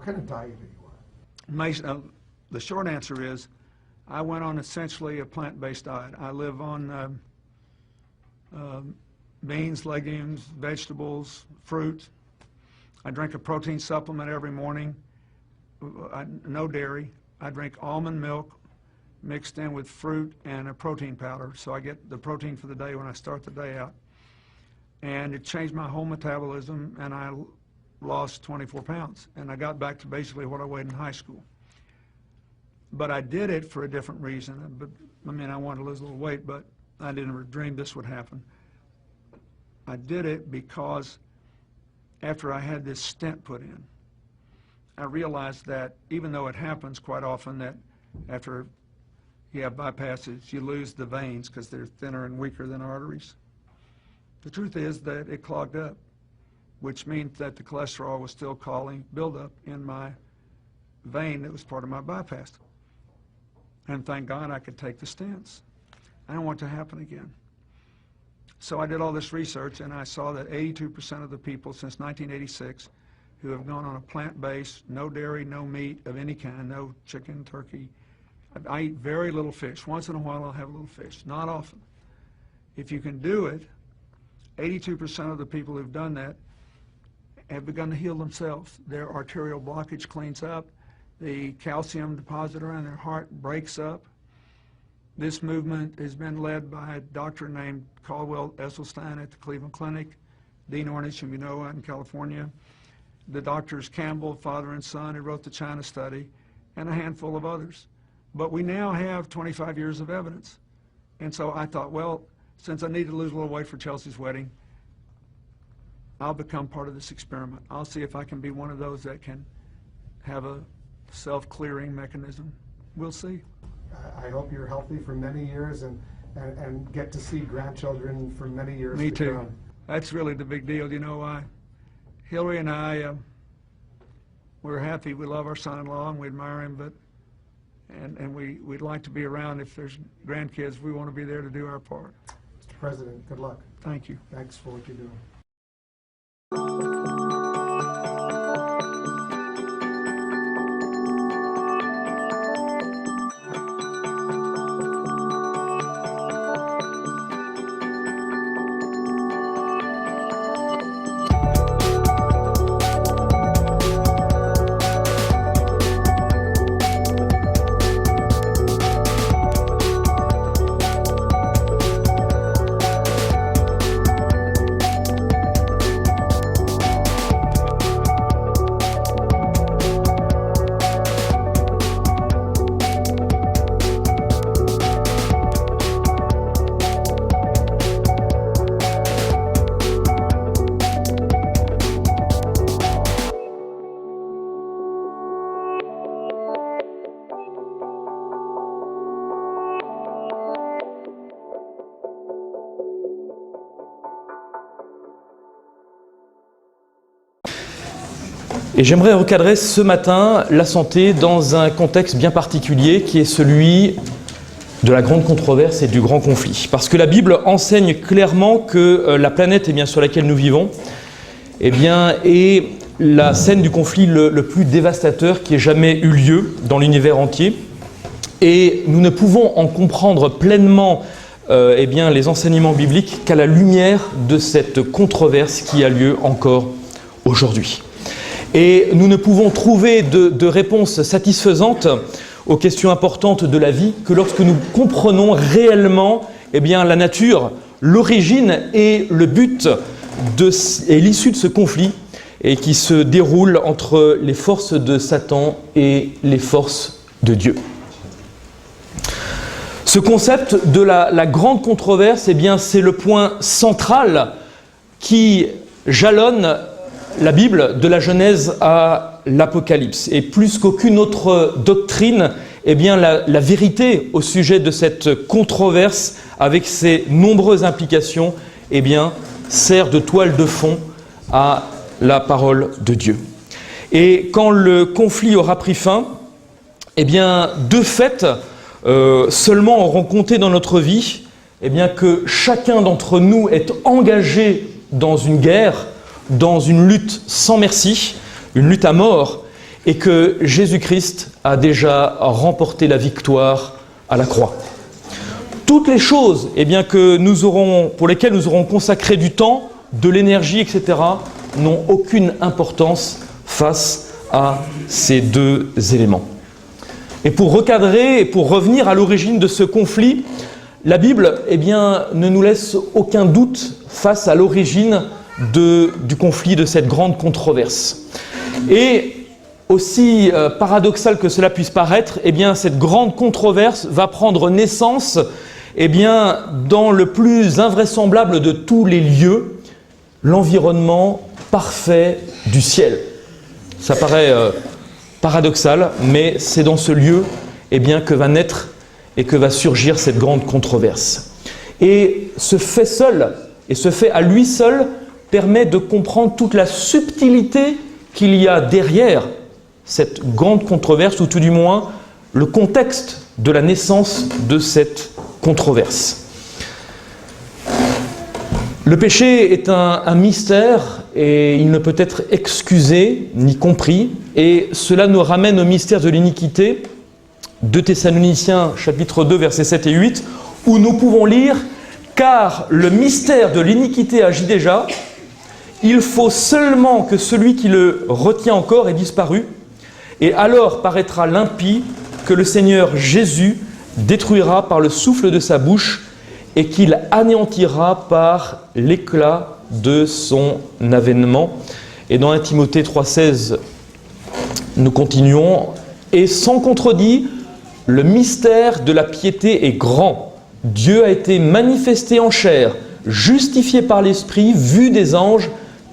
What kind of diet are you on? The short answer is, I went on essentially a plant-based diet. I live on beans, legumes, vegetables, fruit. I drink a protein supplement every morning, no dairy. I drink almond milk mixed in with fruit and a protein powder, so I get the protein for the day when I start the day out. And it changed my whole metabolism, and I lost 24 pounds, and I got back to basically what I weighed in high school. But I did it for a different reason. But I mean, I wanted to lose a little weight, but I didn't dream this would happen. I did it because after I had this stent put in, I realized that even though it happens quite often that after you have bypasses, you lose the veins because they're thinner and weaker than arteries. The truth is that it clogged up, which means that the cholesterol was still causing buildup in my vein that was part of my bypass. And thank God I could take the stents. I don't want it to happen again. So I did all this research, and I saw that 82% of the people since 1986 who have gone on a plant-based, no dairy, no meat of any kind, no chicken, turkey. I eat very little fish. Once in a while I'll have a little fish, not often. If you can do it, 82% of the people who've done that have begun to heal themselves. Their arterial blockage cleans up. The calcium deposit around their heart breaks up. This movement has been led by a doctor named Caldwell Esselstyn at the Cleveland Clinic, Dean Ornish, whom you know, out in California, the doctors Campbell, father and son, who wrote the China study, and a handful of others. But we now have 25 years of evidence. And so I thought, well, since I need to lose a little weight for Chelsea's wedding, I'll become part of this experiment. I'll see if I can be one of those that can have a self-clearing mechanism. We'll see. I hope you're healthy for many years and get to see grandchildren for many years. Me too. Come. That's really the big deal. You know, Hillary and I, we're happy. We love our son-in-law and we admire him, but and we'd like to be around. If there's grandkids, we want to be there to do our part. Mr. President, good luck. Thank you. Thanks for what you're doing. Et j'aimerais recadrer ce matin la santé dans un contexte bien particulier qui est celui de la grande controverse et du grand conflit. Parce que la Bible enseigne clairement que la planète sur laquelle nous vivons est la scène du conflit le plus dévastateur qui ait jamais eu lieu dans l'univers entier. Et nous ne pouvons en comprendre pleinement les enseignements bibliques qu'à la lumière de cette controverse qui a lieu encore aujourd'hui. Et nous ne pouvons trouver de réponse satisfaisante aux questions importantes de la vie que lorsque nous comprenons réellement la nature, l'origine et le but et l'issue de ce conflit et qui se déroule entre les forces de Satan et les forces de Dieu. Ce concept de la grande controverse, c'est le point central qui jalonne la Bible de la Genèse à l'Apocalypse. Et plus qu'aucune autre doctrine, la vérité au sujet de cette controverse avec ses nombreuses implications, sert de toile de fond à la parole de Dieu. Et quand le conflit aura pris fin, de fait, seulement auront compté dans notre vie que chacun d'entre nous est engagé dans une guerre, dans une lutte sans merci, une lutte à mort, et que Jésus-Christ a déjà remporté la victoire à la croix. Toutes les choses pour lesquelles nous aurons consacré du temps, de l'énergie, etc., n'ont aucune importance face à ces deux éléments. Et pour recadrer et pour revenir à l'origine de ce conflit, la Bible ne nous laisse aucun doute face à l'origine du conflit, de cette grande controverse. Et aussi paradoxal que cela puisse paraître, cette grande controverse va prendre naissance dans le plus invraisemblable de tous les lieux, l'environnement parfait du ciel. Ça paraît paradoxal, mais c'est dans ce lieu que va naître et que va surgir cette grande controverse. Et ce fait seul, et ce fait à lui seul, permet de comprendre toute la subtilité qu'il y a derrière cette grande controverse, ou tout du moins le contexte de la naissance de cette controverse. Le péché est un mystère et il ne peut être excusé ni compris, et cela nous ramène au mystère de l'iniquité, 2 Thessaloniciens chapitre 2 versets 7 et 8, où nous pouvons lire « Car le mystère de l'iniquité agit déjà, il faut seulement que celui qui le retient encore ait disparu, et alors paraîtra l'impie que le Seigneur Jésus détruira par le souffle de sa bouche et qu'il anéantira par l'éclat de son avènement. » Et dans 1 Timothée 3,16, nous continuons. « Et sans contredit, le mystère de la piété est grand. Dieu a été manifesté en chair, justifié par l'Esprit, vu des anges,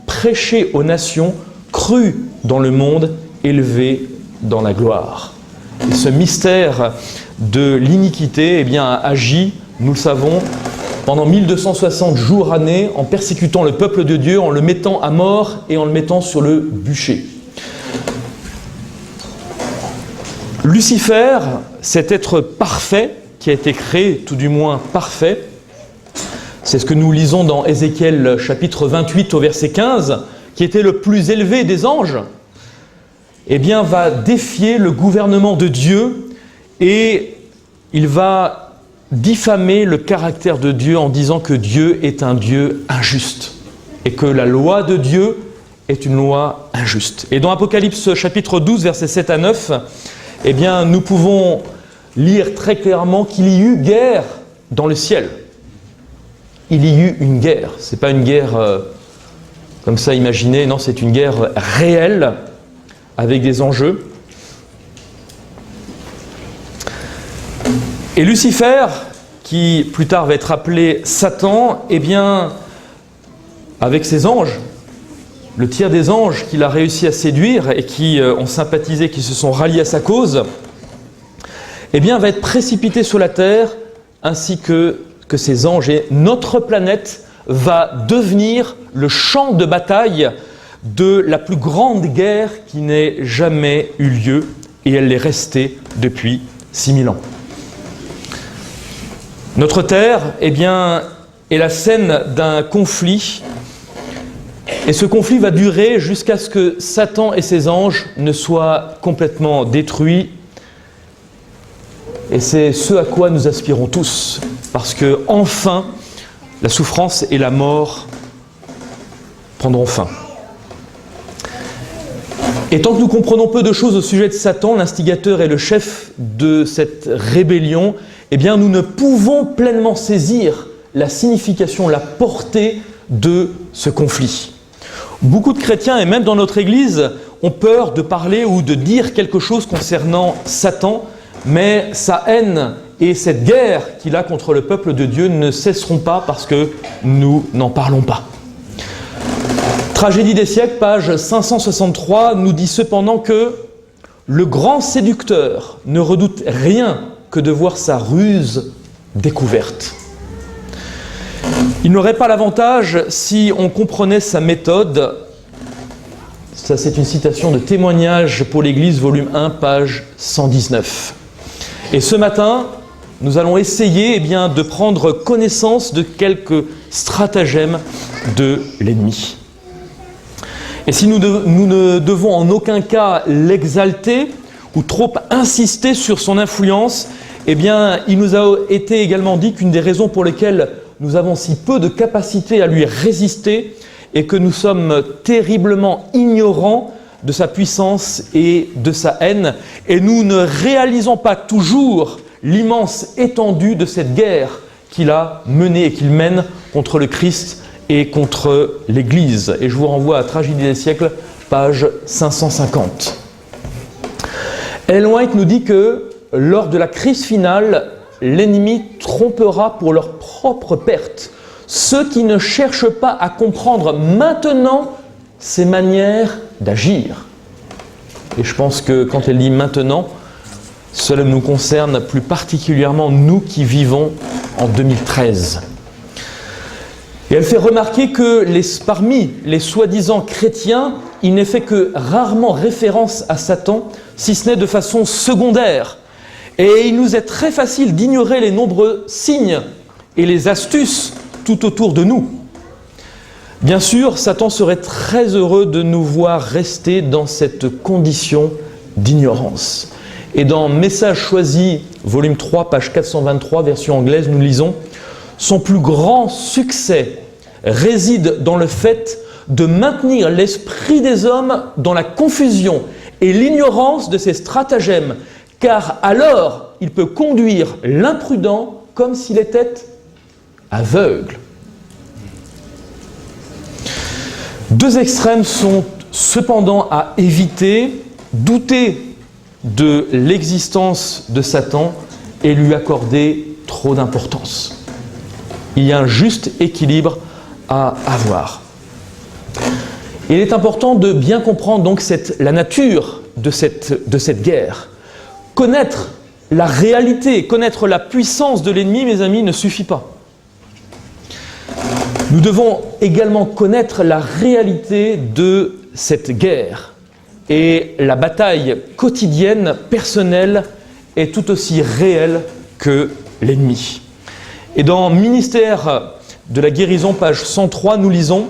prêché aux nations, cru dans le monde, élevé dans la gloire. » Et ce mystère de l'iniquité a agi, nous le savons, pendant 1260 jours, années, en persécutant le peuple de Dieu, en le mettant à mort et en le mettant sur le bûcher. Lucifer, cet être parfait, qui a été créé, tout du moins parfait, c'est ce que nous lisons dans Ézéchiel chapitre 28 au verset 15, qui était le plus élevé des anges, va défier le gouvernement de Dieu et il va diffamer le caractère de Dieu en disant que Dieu est un Dieu injuste et que la loi de Dieu est une loi injuste. Et dans Apocalypse chapitre 12 versets 7 à 9, nous pouvons lire très clairement qu'il y eut guerre dans le ciel. Il y eut une guerre. Ce n'est pas une guerre comme ça imaginée, non, c'est une guerre réelle avec des enjeux. Et Lucifer, qui plus tard va être appelé Satan, avec ses anges, le tiers des anges qu'il a réussi à séduire et qui ont sympathisé, qui se sont ralliés à sa cause, va être précipité sur la terre, ainsi que ces anges. Et notre planète va devenir le champ de bataille de la plus grande guerre qui n'ait jamais eu lieu, et elle est restée depuis 6000 ans. Notre terre, est la scène d'un conflit, et ce conflit va durer jusqu'à ce que Satan et ses anges ne soient complètement détruits. Et c'est ce à quoi nous aspirons tous, parce que enfin, la souffrance et la mort prendront fin. Et tant que nous comprenons peu de choses au sujet de Satan, l'instigateur et le chef de cette rébellion, nous ne pouvons pleinement saisir la signification, la portée de ce conflit. Beaucoup de chrétiens, et même dans notre Église, ont peur de parler ou de dire quelque chose concernant Satan, mais sa haine et cette guerre qu'il a contre le peuple de Dieu ne cesseront pas parce que nous n'en parlons pas. Tragédie des siècles, page 563, nous dit cependant que le grand séducteur ne redoute rien que de voir sa ruse découverte. Il n'aurait pas l'avantage si on comprenait sa méthode. Ça, c'est une citation de Témoignages pour l'Église, volume 1, page 119. Et ce matin, nous allons essayer de prendre connaissance de quelques stratagèmes de l'ennemi. Et si nous ne devons en aucun cas l'exalter ou trop insister sur son influence, eh bien, il nous a été également dit qu'une des raisons pour lesquelles nous avons si peu de capacité à lui résister est que nous sommes terriblement ignorants de sa puissance et de sa haine, et nous ne réalisons pas toujours l'immense étendue de cette guerre qu'il a menée et qu'il mène contre le Christ et contre l'Église. Et je vous renvoie à Tragédie des siècles, page 550. Ellen White nous dit que lors de la crise finale, l'ennemi trompera pour leur propre perte ceux qui ne cherchent pas à comprendre maintenant ses manières d'agir. Et je pense que quand elle dit maintenant, cela nous concerne plus particulièrement nous qui vivons en 2013. Et elle fait remarquer que parmi les soi-disant chrétiens, il n'est fait que rarement référence à Satan, si ce n'est de façon secondaire. Et il nous est très facile d'ignorer les nombreux signes et les astuces tout autour de nous. Bien sûr, Satan serait très heureux de nous voir rester dans cette condition d'ignorance. Et dans Messages choisis, volume 3, page 423, version anglaise, nous lisons « Son plus grand succès réside dans le fait de maintenir l'esprit des hommes dans la confusion et l'ignorance de ses stratagèmes, car alors il peut conduire l'imprudent comme s'il était aveugle. » Deux extrêmes sont cependant à éviter, douter de l'existence de Satan et lui accorder trop d'importance. Il y a un juste équilibre à avoir. Il est important de bien comprendre donc la nature de cette guerre. Connaître la réalité, connaître la puissance de l'ennemi, mes amis, ne suffit pas. Nous devons également connaître la réalité de cette guerre. Et la bataille quotidienne, personnelle, est tout aussi réelle que l'ennemi. Et dans Ministère de la guérison, page 103, nous lisons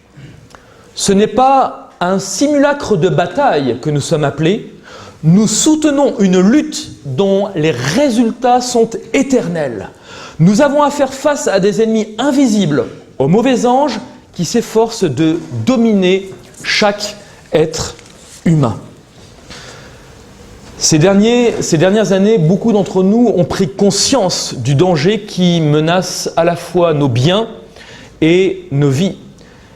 « Ce n'est pas un simulacre de bataille que nous sommes appelés, nous soutenons une lutte dont les résultats sont éternels. Nous avons à faire face à des ennemis invisibles, aux mauvais anges qui s'efforcent de dominer chaque être humain. » Ces dernières années, beaucoup d'entre nous ont pris conscience du danger qui menace à la fois nos biens et nos vies.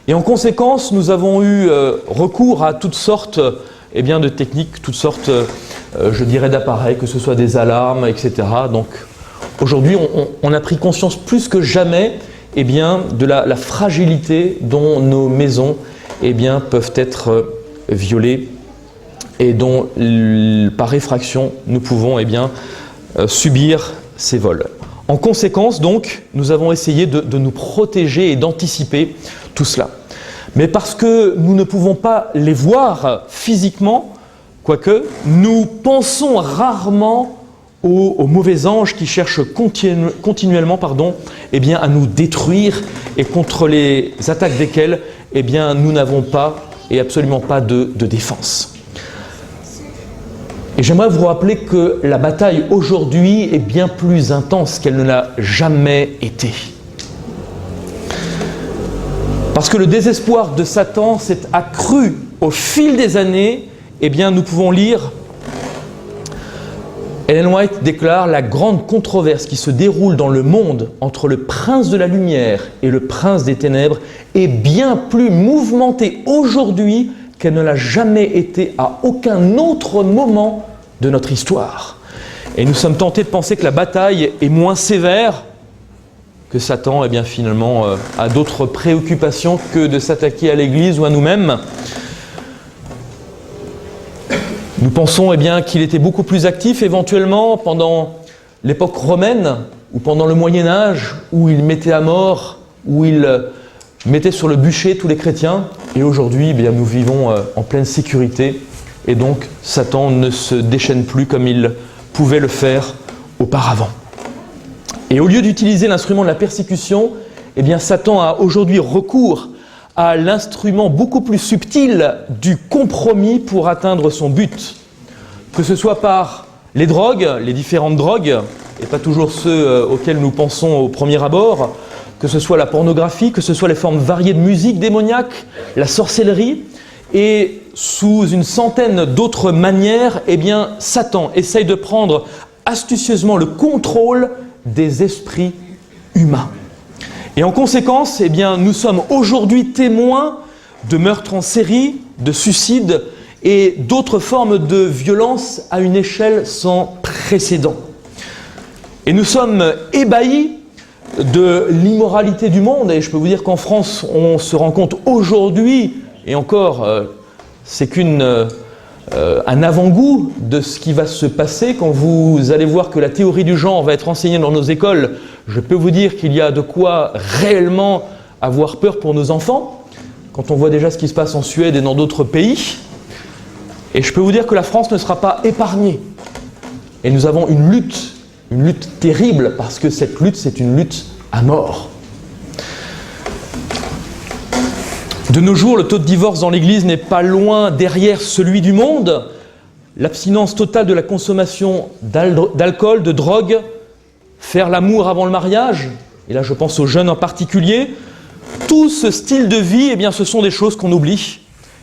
Et en conséquence, nous avons eu recours à toutes sortes de techniques, toutes sortes, je dirais, d'appareils, que ce soit des alarmes, etc. Donc aujourd'hui, on a pris conscience plus que jamais de la fragilité dont nos maisons peuvent être violées et dont, par effraction, nous pouvons subir ces vols. En conséquence, donc, nous avons essayé de nous protéger et d'anticiper tout cela. Mais parce que nous ne pouvons pas les voir physiquement, quoique, nous pensons rarement aux mauvais anges qui cherchent continuellement à nous détruire et contre les attaques desquelles nous n'avons pas et absolument pas de défense. Et j'aimerais vous rappeler que la bataille aujourd'hui est bien plus intense qu'elle ne l'a jamais été. Parce que le désespoir de Satan s'est accru au fil des années, nous pouvons lire, Ellen White déclare « La grande controverse qui se déroule dans le monde entre le prince de la lumière et le prince des ténèbres est bien plus mouvementée aujourd'hui qu'elle ne l'a jamais été à aucun autre moment de notre histoire. » Et nous sommes tentés de penser que la bataille est moins sévère, que Satan finalement a d'autres préoccupations que de s'attaquer à l'Église ou à nous-mêmes. Nous pensons qu'il était beaucoup plus actif éventuellement pendant l'époque romaine ou pendant le Moyen-Âge où il mettait à mort, où il mettait sur le bûcher tous les chrétiens. Et aujourd'hui, nous vivons en pleine sécurité et donc Satan ne se déchaîne plus comme il pouvait le faire auparavant. Et au lieu d'utiliser l'instrument de la persécution, Satan a aujourd'hui recours à l'instrument beaucoup plus subtil du compromis pour atteindre son but. Que ce soit par les drogues, les différentes drogues, et pas toujours ceux auxquels nous pensons au premier abord, que ce soit la pornographie, que ce soit les formes variées de musique démoniaque, la sorcellerie, et sous une centaine d'autres manières, eh bien, Satan essaye de prendre astucieusement le contrôle des esprits humains. Et en conséquence, eh bien, nous sommes aujourd'hui témoins de meurtres en série, de suicides et d'autres formes de violence à une échelle sans précédent. Et nous sommes ébahis de l'immoralité du monde, et je peux vous dire qu'en France, on se rend compte aujourd'hui, et encore, c'est un avant-goût de ce qui va se passer quand vous allez voir que la théorie du genre va être enseignée dans nos écoles. Je peux vous dire qu'il y a de quoi réellement avoir peur pour nos enfants, quand on voit déjà ce qui se passe en Suède et dans d'autres pays. Et je peux vous dire que la France ne sera pas épargnée. Et nous avons une lutte terrible, parce que cette lutte, c'est une lutte à mort. De nos jours, le taux de divorce dans l'Église n'est pas loin derrière celui du monde. L'abstinence totale de la consommation d'alcool, de drogue, faire l'amour avant le mariage, et là je pense aux jeunes en particulier, tout ce style de vie, eh bien, ce sont des choses qu'on oublie.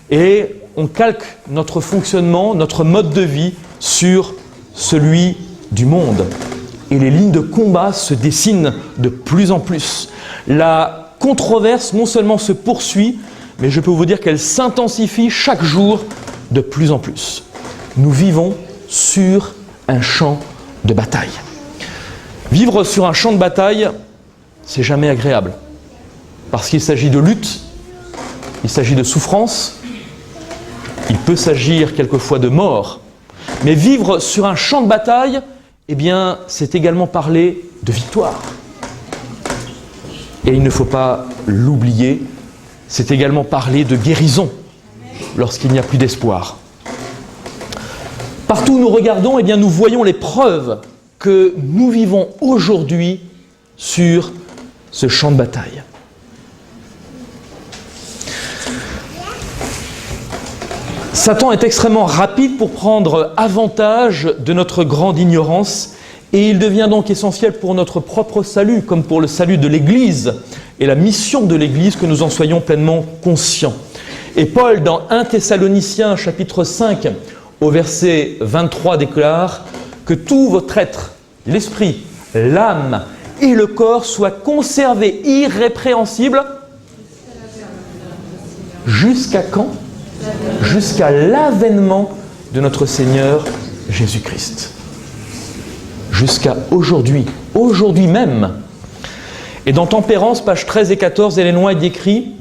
Et on calque notre fonctionnement, notre mode de vie sur celui du monde. Et les lignes de combat se dessinent de plus en plus. La controverse non seulement se poursuit, mais je peux vous dire qu'elle s'intensifie chaque jour de plus en plus. Nous vivons sur un champ de bataille. Vivre sur un champ de bataille, c'est jamais agréable. Parce qu'il s'agit de lutte, il s'agit de souffrance, il peut s'agir quelquefois de mort. Mais vivre sur un champ de bataille, eh bien, c'est également parler de victoire. Et il ne faut pas l'oublier, c'est également parler de guérison lorsqu'il n'y a plus d'espoir. Partout où nous regardons, eh bien, nous voyons les preuves que nous vivons aujourd'hui sur ce champ de bataille. Satan est extrêmement rapide pour prendre avantage de notre grande ignorance, et il devient donc essentiel pour notre propre salut, comme pour le salut de l'Église et la mission de l'Église, que nous en soyons pleinement conscients. Et Paul, dans 1 Thessaloniciens, chapitre 5, au verset 23, déclare que tout votre être, l'esprit, l'âme et le corps soient conservés irrépréhensibles. Jusqu'à quand ? Jusqu'à l'avènement de notre Seigneur Jésus-Christ. Jusqu'à aujourd'hui, aujourd'hui même. Et dans Tempérance, pages 13 et 14, Ellen White écrit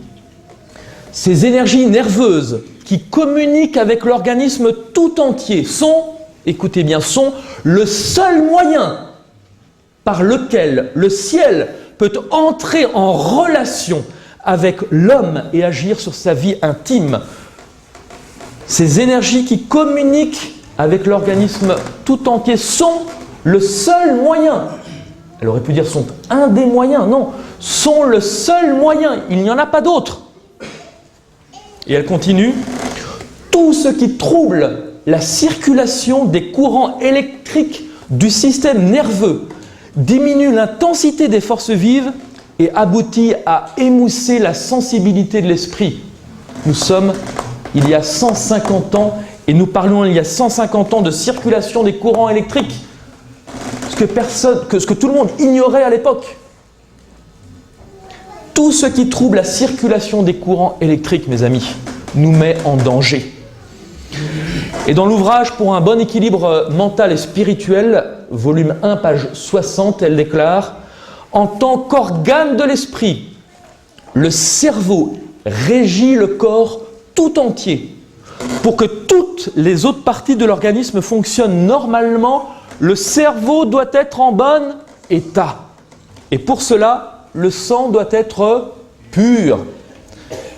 « Ces énergies nerveuses qui communiquent avec l'organisme tout entier sont, écoutez bien, sont le seul moyen par lequel le ciel peut entrer en relation avec l'homme et agir sur sa vie intime. Ces énergies qui communiquent avec l'organisme tout entier sont le seul moyen. Elle aurait pu dire sont un des moyens, non, sont le seul moyen, il n'y en a pas d'autre. Et elle continue, tout ce qui trouble la circulation des courants électriques du système nerveux diminue l'intensité des forces vives et aboutit à émousser la sensibilité de l'esprit. Nous sommes il y a 150 ans, et nous parlons il y a 150 ans de circulation des courants électriques, ce que tout le monde ignorait à l'époque. Tout ce qui trouble la circulation des courants électriques, mes amis, nous met en danger. Et dans l'ouvrage « Pour un bon équilibre mental et spirituel », volume 1, page 60, elle déclare « En tant qu'organe de l'esprit, le cerveau régit le corps tout entier. Pour que toutes les autres parties de l'organisme fonctionnent normalement, le cerveau doit être en bon état. Et pour cela, le sang doit être pur.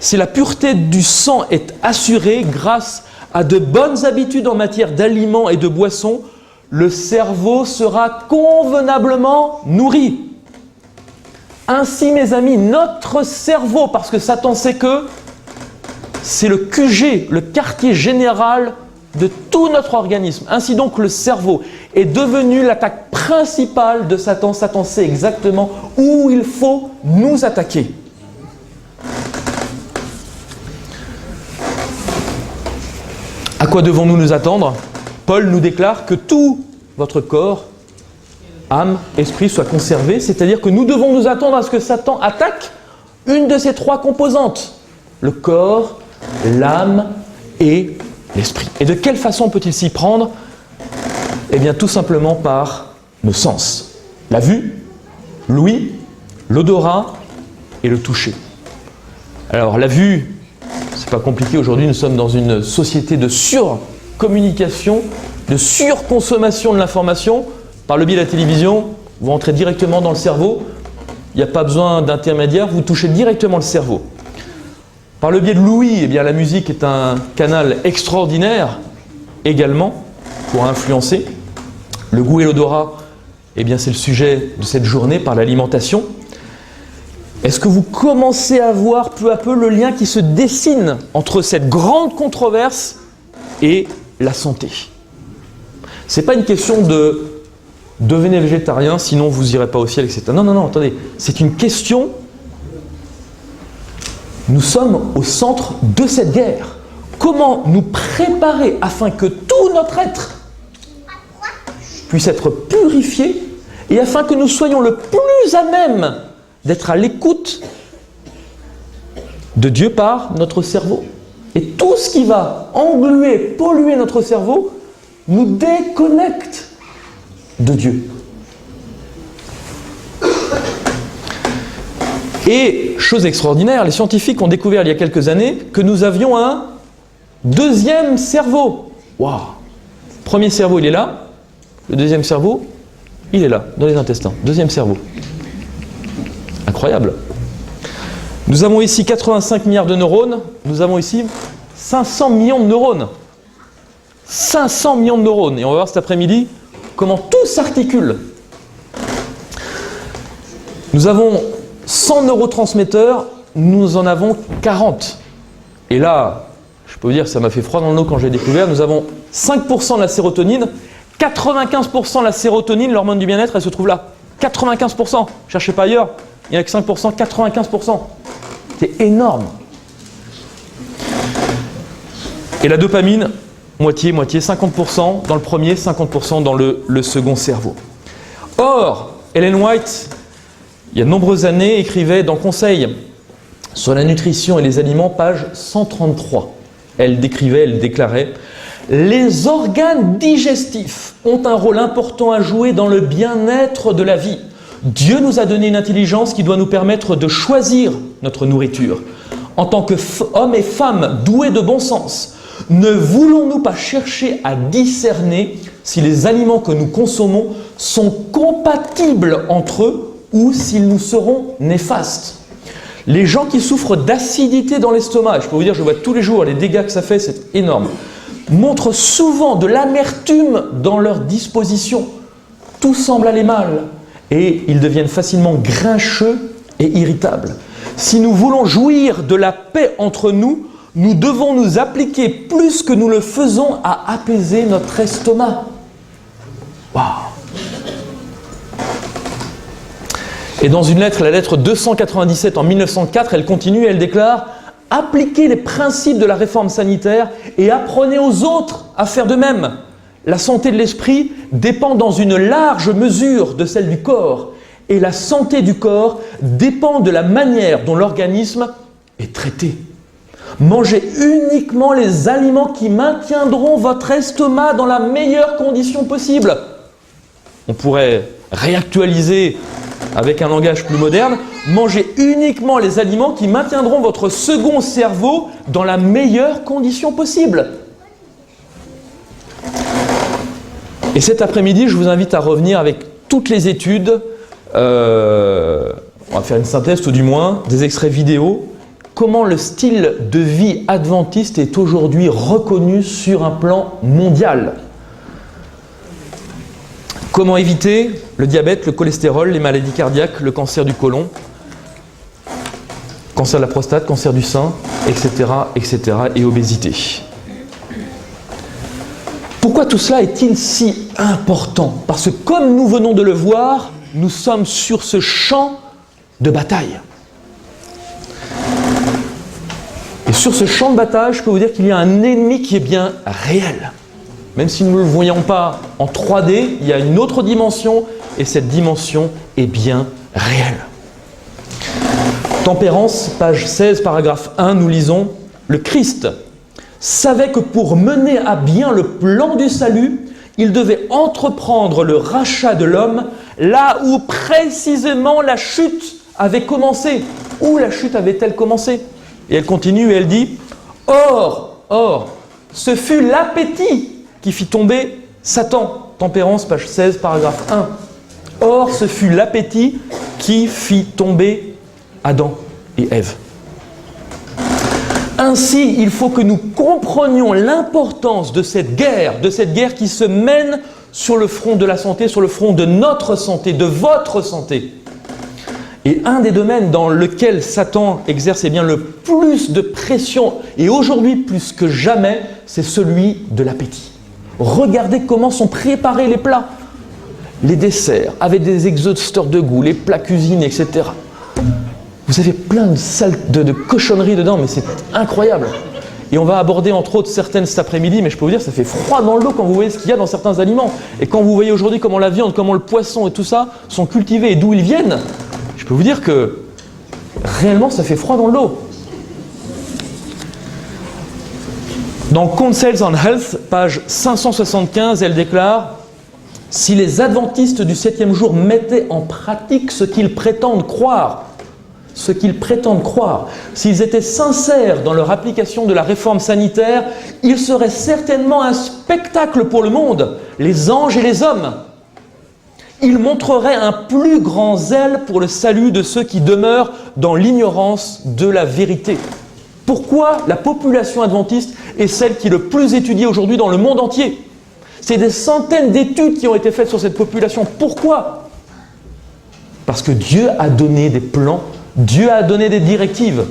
Si la pureté du sang est assurée grâce à de bonnes habitudes en matière d'aliments et de boissons, le cerveau sera convenablement nourri. Ainsi, mes amis, notre cerveau, parce que Satan sait que c'est le QG, le quartier général de tout notre organisme. Ainsi donc, le cerveau est devenu l'attaque principale de Satan. Satan sait exactement où il faut nous attaquer. À quoi devons-nous nous attendre? Paul nous déclare que tout votre corps, âme, esprit soit conservé, c'est-à-dire que nous devons nous attendre à ce que Satan attaque une de ces trois composantes, le corps, l'âme et l'esprit. Et de quelle façon peut-il s'y prendre? Eh bien tout simplement par nos sens. La vue, l'ouïe, l'odorat et le toucher. Alors la vue, c'est pas compliqué, aujourd'hui nous sommes dans une société de surcommunication, de surconsommation de l'information. Par le biais de la télévision, vous entrez directement dans le cerveau, il n'y a pas besoin d'intermédiaire, vous touchez directement le cerveau. Par le biais de l'ouïe, eh bien, la musique est un canal extraordinaire également pour influencer. Le goût et l'odorat, eh bien, c'est le sujet de cette journée par l'alimentation. Est-ce que vous commencez à voir peu à peu le lien qui se dessine entre cette grande controverse et la santé? Ce n'est pas une question de devenez végétarien, sinon vous n'irez pas au ciel, etc. Non, non, non, attendez. C'est une question. Nous sommes au centre de cette guerre. Comment nous préparer afin que tout notre être puisse être purifié et afin que nous soyons le plus à même d'être à l'écoute de Dieu par notre cerveau. Et tout ce qui va engluer, polluer notre cerveau, nous déconnecte de Dieu. Et, chose extraordinaire, les scientifiques ont découvert il y a quelques années que nous avions un deuxième cerveau. Waouh! Premier cerveau, il est là. Le deuxième cerveau, il est là, dans les intestins. Deuxième cerveau. Incroyable. Nous avons ici 85 milliards de neurones. Nous avons ici 500 millions de neurones. 500 millions de neurones. Et on va voir cet après-midi comment tout s'articule. Nous avons 100 neurotransmetteurs, nous en avons 40. Et là, je peux vous dire, ça m'a fait froid dans le dos quand j'ai découvert, nous avons 5% de la sérotonine, 95% de la sérotonine, l'hormone du bien-être, elle se trouve là. 95%, cherchez pas ailleurs, il n'y a que 5%, 95%. C'est énorme. Et la dopamine, moitié, 50% dans le premier, 50% dans le second cerveau. Or, Ellen White, il y a de nombreuses années, écrivait dans Conseil sur la nutrition et les aliments, page 133. Elle déclarait « Les organes digestifs ont un rôle important à jouer dans le bien-être de la vie. Dieu nous a donné une intelligence qui doit nous permettre de choisir notre nourriture. En tant qu'hommes et femmes doués de bon sens, ne voulons-nous pas chercher à discerner si les aliments que nous consommons sont compatibles entre eux ou s'ils nous seront néfastes? Les gens qui souffrent d'acidité dans l'estomac, je peux vous dire, je vois tous les jours les dégâts que ça fait, c'est énorme, montrent souvent de l'amertume dans leur disposition. Tout semble aller mal et ils deviennent facilement grincheux et irritables. Si nous voulons jouir de la paix entre nous, nous devons nous appliquer plus que nous le faisons à apaiser notre estomac. Waouh! Et dans une lettre, la lettre 297 en 1904, elle continue, elle déclare « Appliquez les principes de la réforme sanitaire et apprenez aux autres à faire de même. La santé de l'esprit dépend dans une large mesure de celle du corps et la santé du corps dépend de la manière dont l'organisme est traité. Mangez uniquement les aliments qui maintiendront votre estomac dans la meilleure condition possible. » On pourrait réactualiser avec un langage plus moderne, mangez uniquement les aliments qui maintiendront votre second cerveau dans la meilleure condition possible. Et cet après-midi, je vous invite à revenir avec toutes les études, on va faire une synthèse tout du moins, des extraits vidéo, comment le style de vie adventiste est aujourd'hui reconnu sur un plan mondial. Comment éviter le diabète, le cholestérol, les maladies cardiaques, le cancer du côlon. cancer de la prostate, cancer du sein, etc., etc., et obésité. Pourquoi tout cela est-il si important? Parce que comme nous venons de le voir, nous sommes sur ce champ de bataille. Et sur ce champ de bataille, je peux vous dire qu'il y a un ennemi qui est bien réel. Même si nous ne le voyons pas en 3D, il y a une autre dimension, et cette dimension est bien réelle. Tempérance, page 16, paragraphe 1, nous lisons « Le Christ savait que pour mener à bien le plan du salut, il devait entreprendre le rachat de l'homme là où précisément la chute avait commencé. » Où la chute avait-elle commencé? Et elle continue et elle dit « Or, ce fut l'appétit qui fit tomber Satan. » Tempérance, page 16, paragraphe 1. « Or, ce fut l'appétit qui fit tomber Adam et Ève. » Ainsi, il faut que nous comprenions l'importance de cette guerre qui se mène sur le front de la santé, sur le front de notre santé, de votre santé. Et un des domaines dans lequel Satan exerce bien le plus de pression, et aujourd'hui plus que jamais, c'est celui de l'appétit. Regardez comment sont préparés les plats, les desserts, avec des exhausteurs de goût, les plats cuisinés, etc. Vous avez plein de cochonneries dedans, mais c'est incroyable. Et on va aborder entre autres certaines cet après-midi, mais je peux vous dire, ça fait froid dans le dos quand vous voyez ce qu'il y a dans certains aliments. Et quand vous voyez aujourd'hui comment la viande, comment le poisson et tout ça sont cultivés et d'où ils viennent, je peux vous dire que réellement ça fait froid dans le dos. Dans Counsels on Health, page 575, elle déclare « Si les adventistes du 7e jour mettaient en pratique ce qu'ils prétendent croire, s'ils étaient sincères dans leur application de la réforme sanitaire, ils seraient certainement un spectacle pour le monde, les anges et les hommes. Ils montreraient un plus grand zèle pour le salut de ceux qui demeurent dans l'ignorance de la vérité. » Pourquoi la population adventiste est celle qui est le plus étudiée aujourd'hui dans le monde entier? C'est des centaines d'études qui ont été faites sur cette population. Pourquoi? Parce que Dieu a donné des plans, Dieu a donné des directives.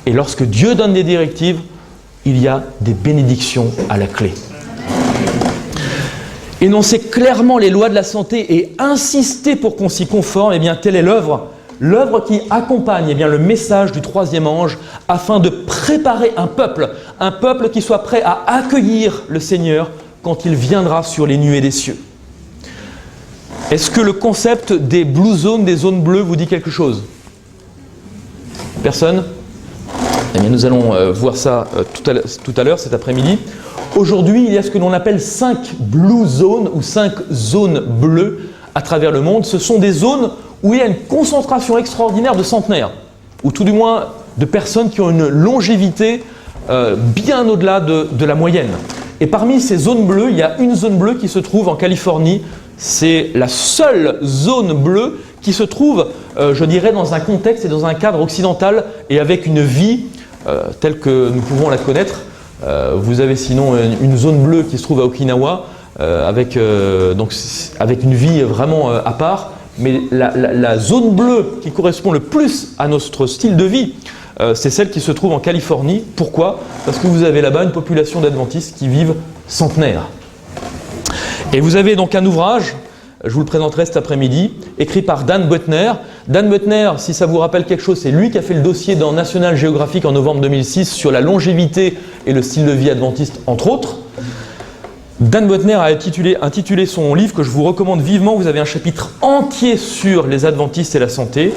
Et lorsque Dieu donne des directives, il y a des bénédictions à la clé. Énoncer clairement les lois de la santé et insister pour qu'on s'y conforme, eh bien, telle est l'œuvre qui accompagne eh bien, le message du troisième ange afin de préparer un peuple qui soit prêt à accueillir le Seigneur quand il viendra sur les nuées des cieux. Est-ce que le concept des blue zones, des zones bleues, vous dit quelque chose? Personne? Eh bien, nous allons voir ça tout à l'heure, cet après-midi. Aujourd'hui, il y a ce que l'on appelle 5 blue zones ou 5 zones bleues à travers le monde. Ce sont des zones où il y a une concentration extraordinaire de centenaires, ou tout du moins de personnes qui ont une longévité bien au-delà de la moyenne. Et parmi ces zones bleues, il y a une zone bleue qui se trouve en Californie. C'est la seule zone bleue qui se trouve, je dirais, dans un contexte et dans un cadre occidental et avec une vie telle que nous pouvons la connaître. Vous avez sinon une zone bleue qui se trouve à Okinawa avec une vie vraiment à part. Mais la zone bleue qui correspond le plus à notre style de vie, c'est celle qui se trouve en Californie. Pourquoi? Parce que vous avez là-bas une population d'adventistes qui vivent centenaires. Et vous avez donc un ouvrage, je vous le présenterai cet après-midi, écrit par Dan Buettner. Dan Buettner, si ça vous rappelle quelque chose, c'est lui qui a fait le dossier dans National Geographic en novembre 2006 sur la longévité et le style de vie adventiste, entre autres. Dan Buettner a intitulé son livre que je vous recommande vivement. Vous avez un chapitre entier sur les adventistes et la santé.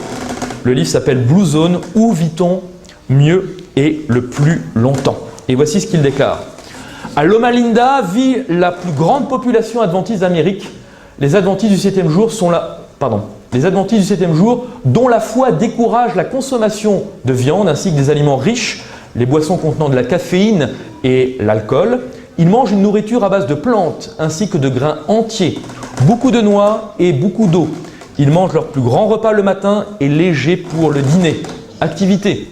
Le livre s'appelle Blue Zone, où vit-on mieux et le plus longtemps? Et voici ce qu'il déclare. À Loma Linda vit la plus grande population adventiste d'Amérique. Les adventistes du 7e jour les adventistes du 7e jour dont la foi décourage la consommation de viande ainsi que des aliments riches, les boissons contenant de la caféine et l'alcool. Ils mangent une nourriture à base de plantes ainsi que de grains entiers, beaucoup de noix et beaucoup d'eau. Ils mangent leur plus grand repas le matin et léger pour le dîner. Activité.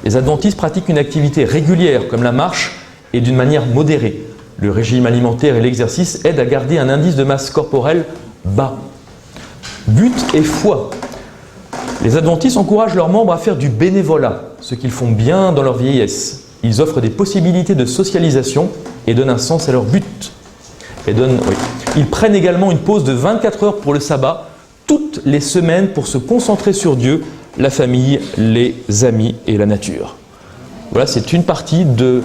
Les adventistes pratiquent une activité régulière comme la marche et d'une manière modérée. Le régime alimentaire et l'exercice aident à garder un indice de masse corporelle bas. But et foi. Les adventistes encouragent leurs membres à faire du bénévolat, ce qu'ils font bien dans leur vieillesse. Ils offrent des possibilités de socialisation et donnent un sens à leur but. Ils prennent également une pause de 24 heures pour le sabbat, toutes les semaines pour se concentrer sur Dieu, la famille, les amis et la nature. Voilà, c'est une partie de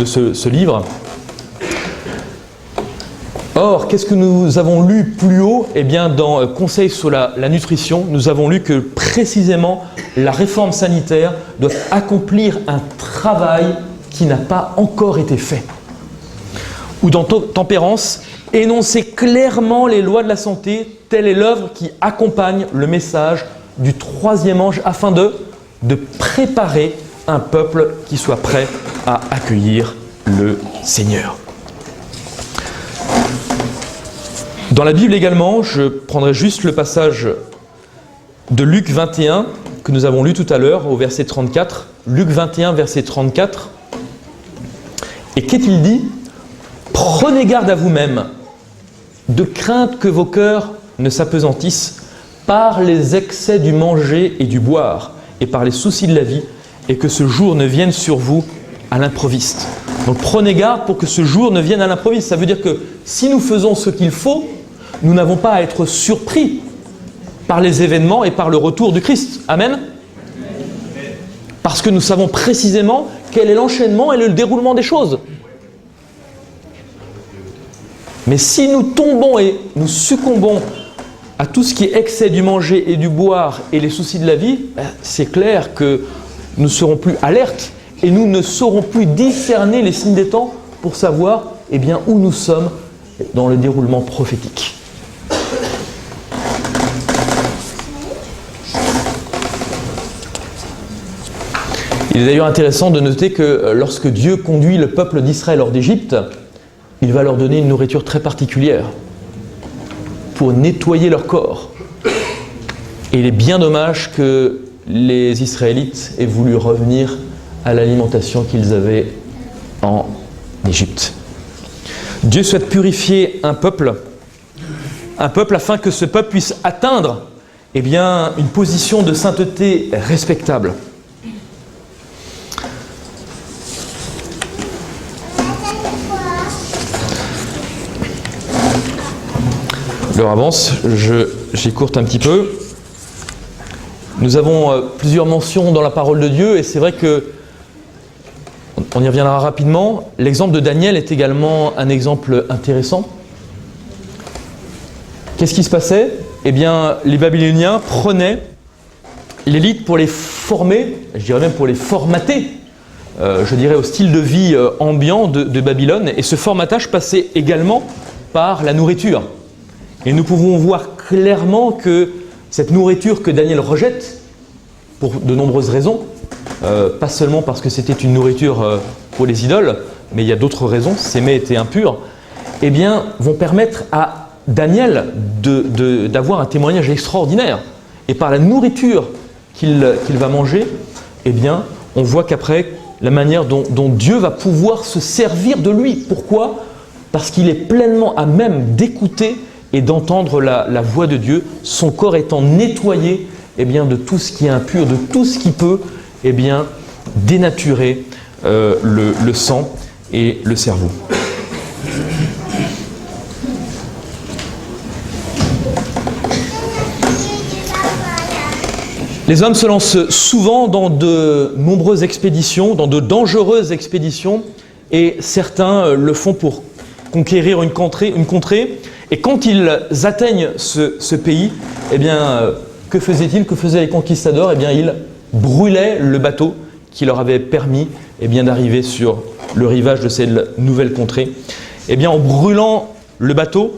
ce livre. Or, qu'est-ce que nous avons lu plus haut? Eh bien, dans Conseils sur la nutrition, nous avons lu que précisément la réforme sanitaire doit accomplir un travail qui n'a pas encore été fait. Ou dans Tempérance, énoncer clairement les lois de la santé, telle est l'œuvre qui accompagne le message du troisième ange afin de préparer un peuple qui soit prêt à accueillir le Seigneur. Dans la Bible également, je prendrai juste le passage de Luc 21 que nous avons lu tout à l'heure au verset 34. Luc 21, verset 34. Et qu'est-il dit? Prenez garde à vous-même, de crainte que vos cœurs ne s'apesantissent par les excès du manger et du boire, et par les soucis de la vie, et que ce jour ne vienne sur vous à l'improviste. Donc prenez garde pour que ce jour ne vienne à l'improviste. Ça veut dire que si nous faisons ce qu'il faut, nous n'avons pas à être surpris par les événements et par le retour du Christ. Amen. Parce que nous savons précisément quel est l'enchaînement et le déroulement des choses. Mais si nous tombons et nous succombons à tout ce qui est excès du manger et du boire et les soucis de la vie, c'est clair que nous ne serons plus alertes et nous ne saurons plus discerner les signes des temps pour savoir où nous sommes dans le déroulement prophétique. Il est d'ailleurs intéressant de noter que lorsque Dieu conduit le peuple d'Israël hors d'Égypte, il va leur donner une nourriture très particulière pour nettoyer leur corps. Et il est bien dommage que les Israélites aient voulu revenir à l'alimentation qu'ils avaient en Égypte. Dieu souhaite purifier un peuple afin que ce peuple puisse atteindre une position de sainteté respectable. L'heure avance, j'écourte un petit peu. Nous avons plusieurs mentions dans la parole de Dieu et c'est vrai que, on y reviendra rapidement, l'exemple de Daniel est également un exemple intéressant. Qu'est-ce qui se passait? Les Babyloniens prenaient l'élite pour les former, je dirais même pour les formater, au style de vie ambiant de Babylone, et ce formatage passait également par la nourriture. Et nous pouvons voir clairement que cette nourriture que Daniel rejette, pour de nombreuses raisons, pas seulement parce que c'était une nourriture pour les idoles, mais il y a d'autres raisons, ces mets étaient impurs, vont permettre à Daniel d'avoir un témoignage extraordinaire. Et par la nourriture qu'il va manger, on voit qu'après, la manière dont Dieu va pouvoir se servir de lui. Pourquoi? Parce qu'il est pleinement à même d'écouter et d'entendre la voix de Dieu, son corps étant nettoyé de tout ce qui est impur, de tout ce qui peut dénaturer le sang et le cerveau. Les hommes se lancent souvent dans de nombreuses expéditions, dans de dangereuses expéditions, et certains le font pour conquérir une contrée. Et quand ils atteignent ce pays, que faisaient-ils? Que faisaient les conquistadors? Ils brûlaient le bateau qui leur avait permis d'arriver sur le rivage de cette nouvelle contrée. En brûlant le bateau,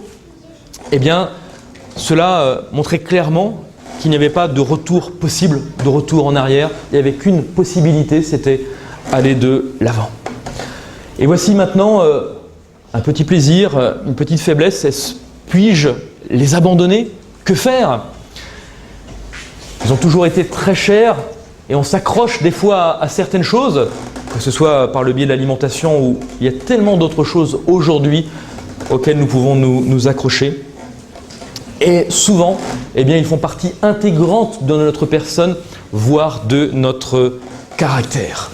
cela montrait clairement qu'il n'y avait pas de retour possible, de retour en arrière. Il n'y avait qu'une possibilité, c'était aller de l'avant. Et voici maintenant un petit plaisir, une petite faiblesse. Puis-je les abandonner? Que faire? Ils ont toujours été très chers et on s'accroche des fois à certaines choses, que ce soit par le biais de l'alimentation ou il y a tellement d'autres choses aujourd'hui auxquelles nous pouvons nous accrocher. Et souvent, eh bien, ils font partie intégrante de notre personne, voire de notre caractère.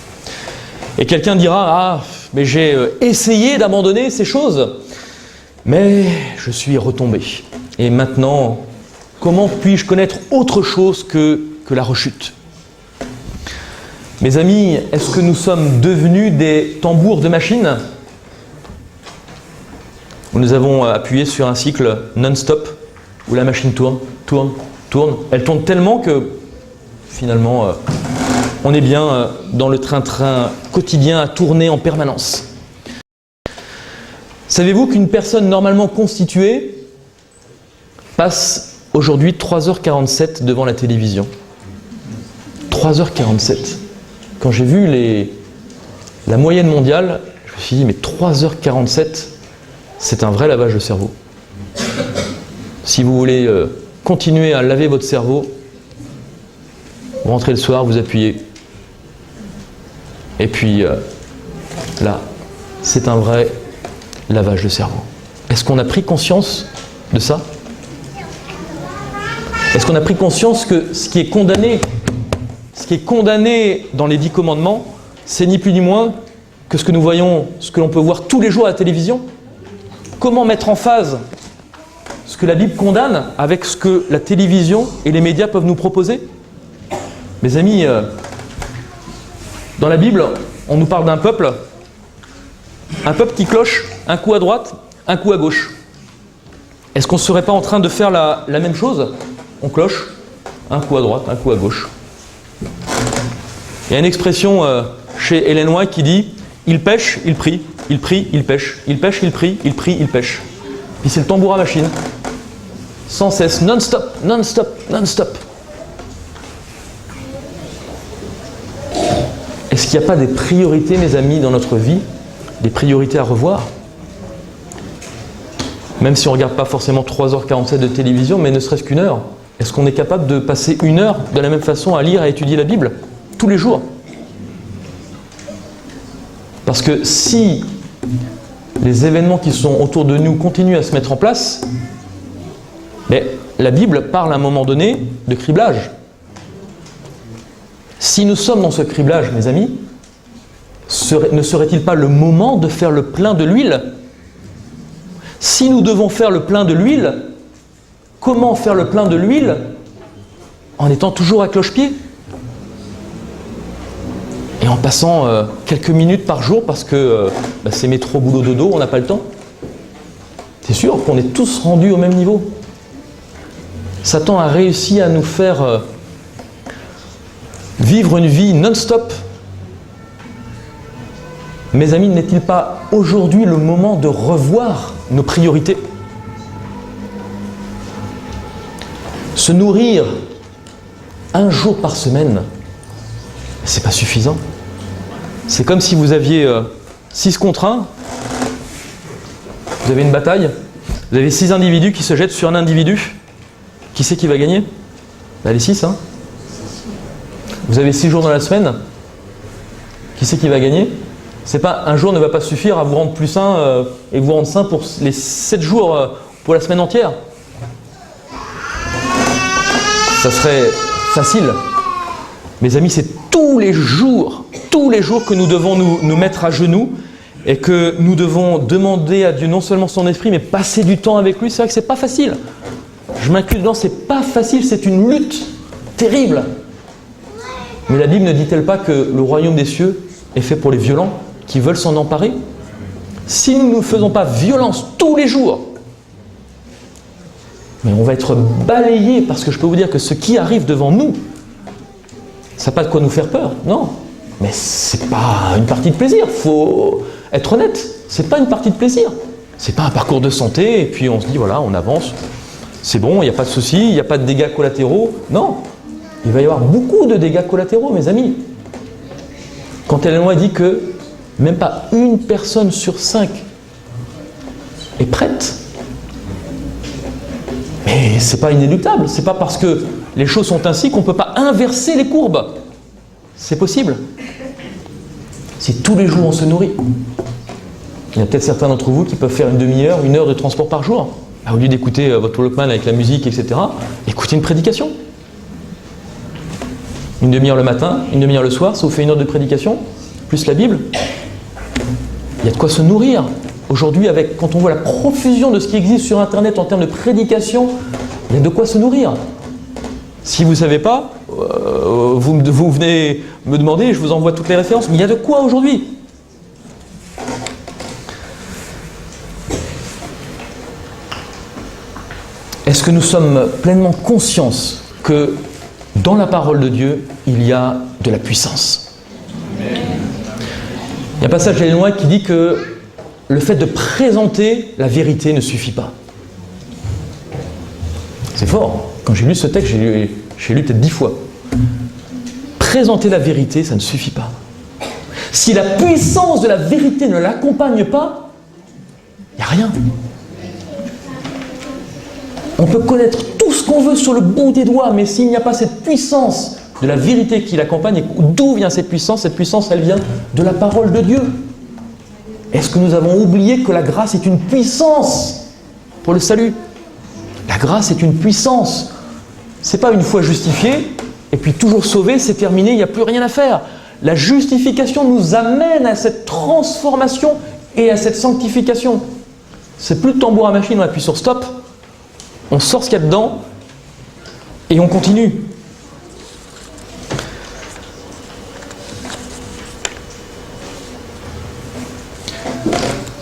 Et quelqu'un dira, ah, mais j'ai essayé d'abandonner ces choses, mais je suis retombé. Et maintenant, comment puis-je connaître autre chose que la rechute? Mes amis, est-ce que nous sommes devenus des tambours de machine? Nous avons appuyé sur un cycle non-stop où la machine tourne, tourne, tourne. Elle tourne tellement que finalement, on est bien dans le train-train quotidien à tourner en permanence. Savez-vous qu'une personne normalement constituée passe aujourd'hui 3h47 devant la télévision? 3h47. Quand j'ai vu la moyenne mondiale, je me suis dit, mais 3h47, c'est un vrai lavage de cerveau. Si vous voulez continuer à laver votre cerveau, vous rentrez le soir, vous appuyez. Et puis là, c'est un vrai lavage de cerveau. Est-ce qu'on a pris conscience de ça? Est-ce qu'on a pris conscience que ce qui est condamné dans les 10 commandements, c'est ni plus ni moins que ce que nous voyons, ce que l'on peut voir tous les jours à la télévision? Comment mettre en phase ce que la Bible condamne avec ce que la télévision et les médias peuvent nous proposer? Mes amis, dans la Bible, on nous parle d'un peuple qui cloche un coup à droite, un coup à gauche. Est-ce qu'on ne serait pas en train de faire la même chose? On cloche un coup à droite, un coup à gauche. Il y a une expression chez Ellen White qui dit « il pêche, il prie, il prie, il pêche, il pêche, il prie, il prie, il pêche ». Puis c'est le tambour à machine. Sans cesse, non-stop, non-stop, non-stop. Est-ce qu'il n'y a pas des priorités, mes amis, dans notre vie? Des priorités à revoir? Même si on ne regarde pas forcément 3h47 de télévision, mais ne serait-ce qu'une heure. Est-ce qu'on est capable de passer une heure de la même façon à lire, à étudier la Bible? Tous les jours. Parce que si les événements qui sont autour de nous continuent à se mettre en place, mais la Bible parle à un moment donné de criblage. Si nous sommes dans ce criblage, mes amis, ne serait-il pas le moment de faire le plein de l'huile? Si nous devons faire le plein de l'huile, comment faire le plein de l'huile en étant toujours à cloche-pied? Et en passant quelques minutes par jour parce que c'est métro, boulot, dodo, on n'a pas le temps. C'est sûr qu'on est tous rendus au même niveau. Satan a réussi à nous faire vivre une vie non-stop. Mes amis, n'est-il pas aujourd'hui le moment de revoir nos priorités? Se nourrir un jour par semaine, c'est pas suffisant. C'est comme si vous aviez 6 contre 1, vous avez une bataille, vous avez 6 individus qui se jettent sur un individu. Qui c'est qui va gagner? Les 6, hein. Vous avez 6 jours dans la semaine, qui c'est qui va gagner? C'est pas un jour ne va pas suffire à vous rendre plus sain et vous rendre sain pour les 7 jours pour la semaine entière. Ça serait facile. Mes amis, c'est tous les jours que nous devons nous mettre à genoux et que nous devons demander à Dieu non seulement son esprit, mais passer du temps avec lui. C'est vrai que c'est pas facile. Je m'inclus dedans, c'est pas facile, c'est une lutte terrible. Mais la Bible ne dit-elle pas que le royaume des cieux est fait pour les violents qui veulent s'en emparer? Si nous ne faisons pas violence tous les jours, mais on va être balayé, parce que je peux vous dire que ce qui arrive devant nous, ça n'a pas de quoi nous faire peur, non. Mais c'est pas une partie de plaisir, faut être honnête, c'est pas une partie de plaisir. C'est pas un parcours de santé, et puis on se dit voilà, on avance, c'est bon, il n'y a pas de souci, il n'y a pas de dégâts collatéraux. Non, il va y avoir beaucoup de dégâts collatéraux, mes amis. Quand Ellen White dit que même pas une personne sur 5 est prête, mais c'est pas inéluctable, c'est pas parce que les choses sont ainsi qu'on ne peut pas inverser les courbes. C'est possible. Si tous les jours on se nourrit. Il y a peut-être certains d'entre vous qui peuvent faire une demi-heure, 1 heure de transport par jour. Au lieu d'écouter votre Walkman avec la musique, etc., écoutez une prédication. Une demi-heure le matin, une demi-heure le soir, ça vous fait 1 heure de prédication, plus la Bible. Il y a de quoi se nourrir. Aujourd'hui, quand on voit la profusion de ce qui existe sur Internet en termes de prédication, il y a de quoi se nourrir. Si vous ne savez pas, vous venez me demander, je vous envoie toutes les références, mais il y a de quoi aujourd'hui. Est-ce que nous sommes pleinement conscients que dans la parole de Dieu, il y a de la puissance? Il y a un passage d'Ellen White qui dit que le fait de présenter la vérité ne suffit pas. C'est fort. Quand j'ai lu ce texte, j'ai lu peut-être 10 fois. Présenter la vérité, ça ne suffit pas. Si la puissance de la vérité ne l'accompagne pas, il n'y a rien. On peut connaître tout ce qu'on veut sur le bout des doigts, mais s'il n'y a pas cette puissance de la vérité qui l'accompagne, d'où vient cette puissance? Cette puissance, elle vient de la parole de Dieu. Est-ce que nous avons oublié que la grâce est une puissance pour le salut? La grâce est une puissance. Ce n'est pas une fois justifié, et puis toujours sauvé, c'est terminé, il n'y a plus rien à faire. La justification nous amène à cette transformation et à cette sanctification. C'est plus le tambour à machine, on appuie sur stop, on sort ce qu'il y a dedans, et on continue.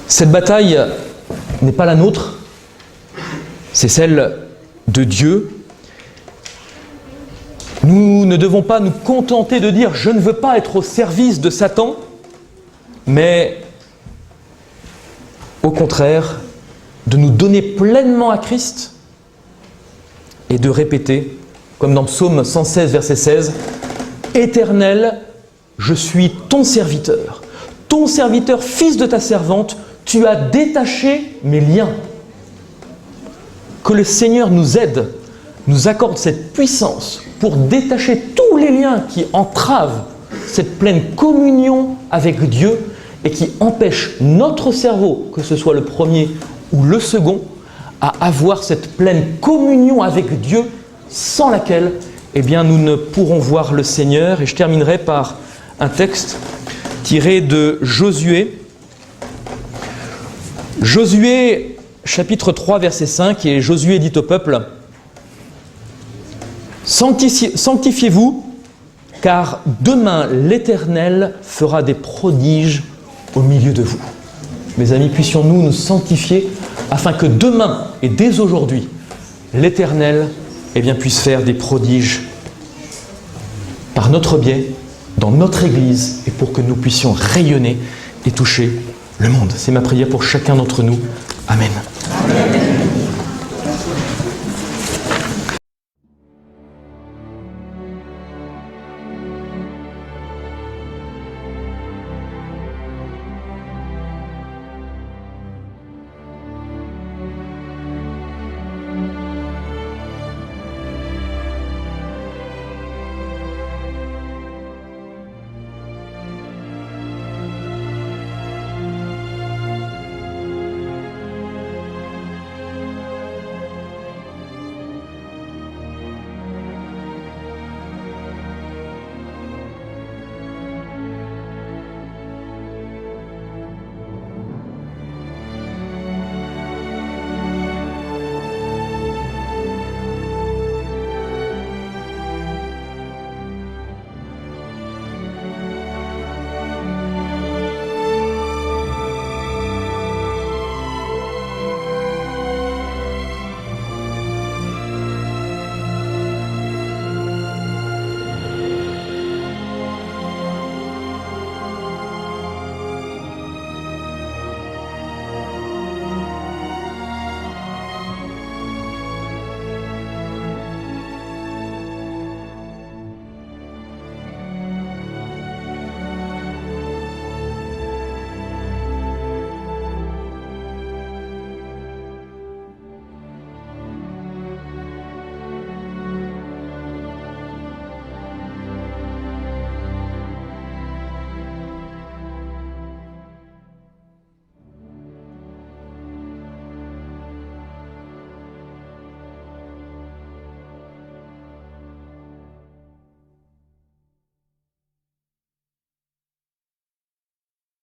Cette bataille n'est pas la nôtre, c'est celle de Dieu. Nous ne devons pas nous contenter de dire « je ne veux pas être au service de Satan », mais au contraire, de nous donner pleinement à Christ et de répéter, comme dans Psaume 116, verset 16, « Éternel, je suis ton serviteur, fils de ta servante, tu as détaché mes liens. » Que le Seigneur nous aide, nous accorde cette puissance pour détacher tous les liens qui entravent cette pleine communion avec Dieu et qui empêchent notre cerveau, que ce soit le premier ou le second, à avoir cette pleine communion avec Dieu sans laquelle nous ne pourrons voir le Seigneur. Et je terminerai par un texte tiré de Josué. Josué, chapitre 3, verset 5, et Josué dit au peuple « Sanctifiez-vous, car demain l'Éternel fera des prodiges au milieu de vous. » Mes amis, puissions-nous nous sanctifier afin que demain et dès aujourd'hui, l'Éternel puisse faire des prodiges par notre biais, dans notre Église, et pour que nous puissions rayonner et toucher le monde. C'est ma prière pour chacun d'entre nous. Amen. Amen.